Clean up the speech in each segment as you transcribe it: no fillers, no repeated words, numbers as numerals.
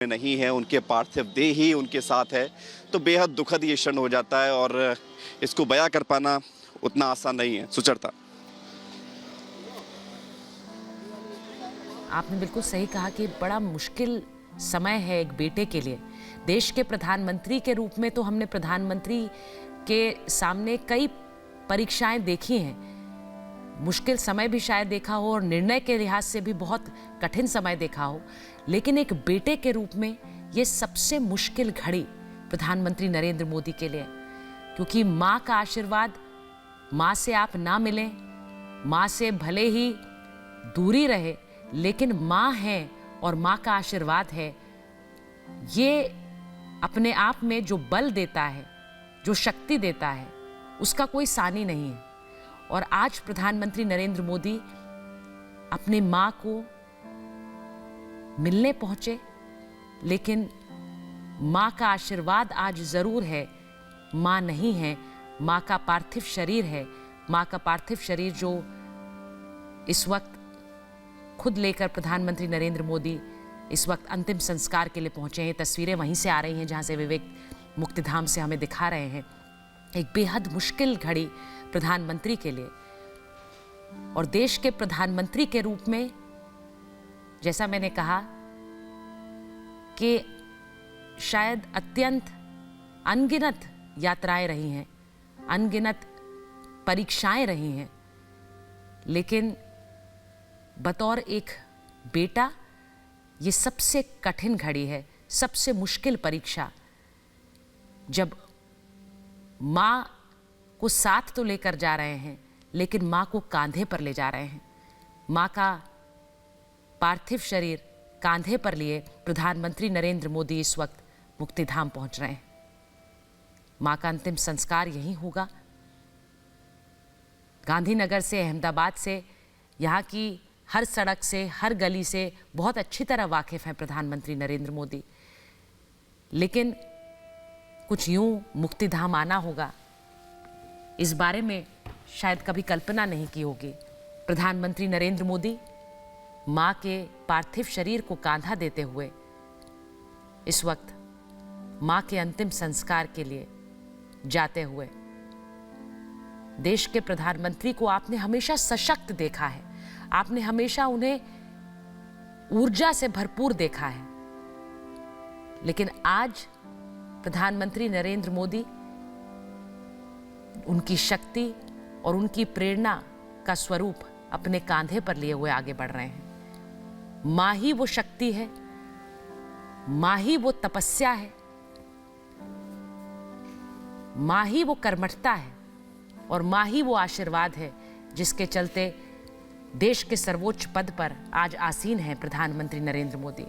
में नहीं है, उनके पार्थिव देह ही उनके साथ है, तो बेहद दुखद ये क्षण हो जाता है और इसको बयां कर पाना उतना आसान नहीं है। सुचरता, आपने बिल्कुल सही कहा कि बड़ा मुश्किल समय है एक बेटे के लिए। देश के प्रधानमंत्री के रूप में तो हमने प्रधानमंत्री के सामने कई परीक्षाएं देखी हैं, मुश्किल समय भी शायद देखा हो और निर्णय के लिहाज से भी बहुत कठिन समय देखा हो, लेकिन एक बेटे के रूप में ये सबसे मुश्किल घड़ी प्रधानमंत्री नरेंद्र मोदी के लिए, क्योंकि माँ का आशीर्वाद, माँ से आप ना मिलें, माँ से भले ही दूरी रहे, लेकिन माँ है और माँ का आशीर्वाद है, ये अपने आप में जो बल देता है, जो शक्ति देता है, उसका कोई सानी नहीं है। और आज प्रधानमंत्री नरेंद्र मोदी अपनी माँ को मिलने पहुंचे, लेकिन माँ का आशीर्वाद आज जरूर है, माँ नहीं है, माँ का पार्थिव शरीर है। माँ का पार्थिव शरीर जो इस वक्त खुद लेकर प्रधानमंत्री नरेंद्र मोदी इस वक्त अंतिम संस्कार के लिए पहुंचे हैं। तस्वीरें वहीं से आ रही हैं जहां से विवेक मुक्तिधाम से हमें दिखा रहे हैं। एक बेहद मुश्किल घड़ी प्रधानमंत्री के लिए, और देश के प्रधानमंत्री के रूप में जैसा मैंने कहा कि शायद अत्यंत अनगिनत यात्राएं रही हैं, अनगिनत परीक्षाएं रही हैं, लेकिन बतौर एक बेटा ये सबसे कठिन घड़ी है, सबसे मुश्किल परीक्षा। जब माँ को साथ तो लेकर जा रहे हैं, लेकिन माँ को कांधे पर ले जा रहे हैं। माँ का पार्थिव शरीर कांधे पर लिए प्रधानमंत्री नरेंद्र मोदी इस वक्त मुक्तिधाम पहुंच रहे हैं। माँ का अंतिम संस्कार यहीं होगा। गांधीनगर से, अहमदाबाद से, यहाँ की हर सड़क से, हर गली से बहुत अच्छी तरह वाकिफ हैं प्रधानमंत्री नरेंद्र मोदी, लेकिन कुछ यूं मुक्तिधाम आना होगा, इस बारे में शायद कभी कल्पना नहीं की होगी। प्रधानमंत्री नरेंद्र मोदी मां के पार्थिव शरीर को कांधा देते हुए इस वक्त मां के अंतिम संस्कार के लिए जाते हुए, देश के प्रधानमंत्री को आपने हमेशा सशक्त देखा है, आपने हमेशा उन्हें ऊर्जा से भरपूर देखा है, लेकिन आज प्रधानमंत्री नरेंद्र मोदी उनकी शक्ति और उनकी प्रेरणा का स्वरूप अपने कांधे पर लिए हुए आगे बढ़ रहे हैं। माँ ही वो शक्ति है, माँ ही वो तपस्या है, माँ ही वो कर्मठता है, और माँ ही वो आशीर्वाद है जिसके चलते देश के सर्वोच्च पद पर आज आसीन है प्रधानमंत्री नरेंद्र मोदी।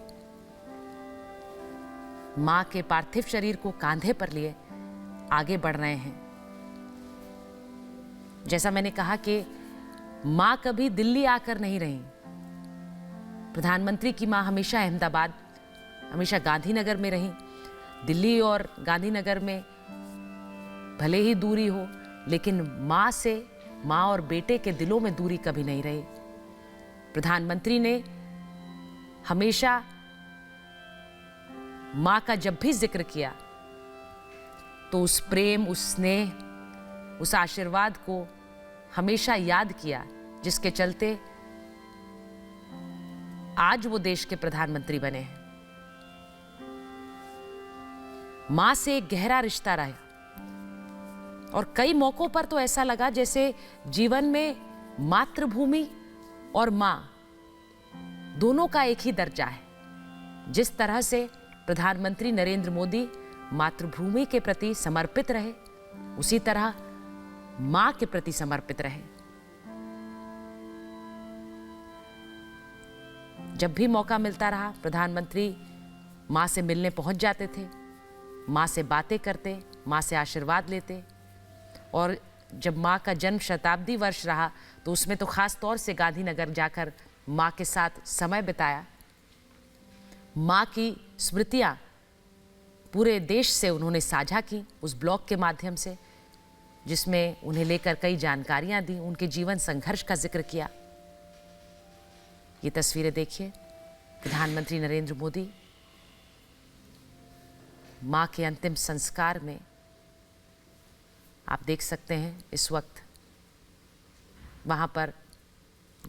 मां के पार्थिव शरीर को कांधे पर लिए आगे बढ़ रहे हैं। जैसा मैंने कहा कि मां कभी दिल्ली आकर नहीं रही, प्रधानमंत्री की मां हमेशा अहमदाबाद, हमेशा गांधीनगर में रही। दिल्ली और गांधीनगर में भले ही दूरी हो, लेकिन मां से, मां और बेटे के दिलों में दूरी कभी नहीं रही। प्रधानमंत्री ने हमेशा मां का जब भी जिक्र किया तो उस प्रेम, उस स्नेह, उस आशीर्वाद को हमेशा याद किया, जिसके चलते आज वो देश के प्रधानमंत्री बने हैं। मां से एक गहरा रिश्ता रहा, और कई मौकों पर तो ऐसा लगा जैसे जीवन में मातृभूमि और मां दोनों का एक ही दर्जा है। जिस तरह से प्रधानमंत्री नरेंद्र मोदी मातृभूमि के प्रति समर्पित रहे, उसी तरह मां के प्रति समर्पित रहे। जब भी मौका मिलता रहा, प्रधानमंत्री मां से मिलने पहुंच जाते थे, मां से बातें करते, मां से आशीर्वाद लेते। और जब मां का जन्म शताब्दी वर्ष रहा तो उसमें तो खास तौर से गांधीनगर जाकर मां के साथ समय बिताया। मां की स्मृतियां पूरे देश से उन्होंने साझा की उस ब्लॉग के माध्यम से, जिसमें उन्हें लेकर कई जानकारियां दी, उनके जीवन संघर्ष का जिक्र किया। ये तस्वीरें देखिए, प्रधानमंत्री नरेंद्र मोदी माँ के अंतिम संस्कार में आप देख सकते हैं इस वक्त वहाँ पर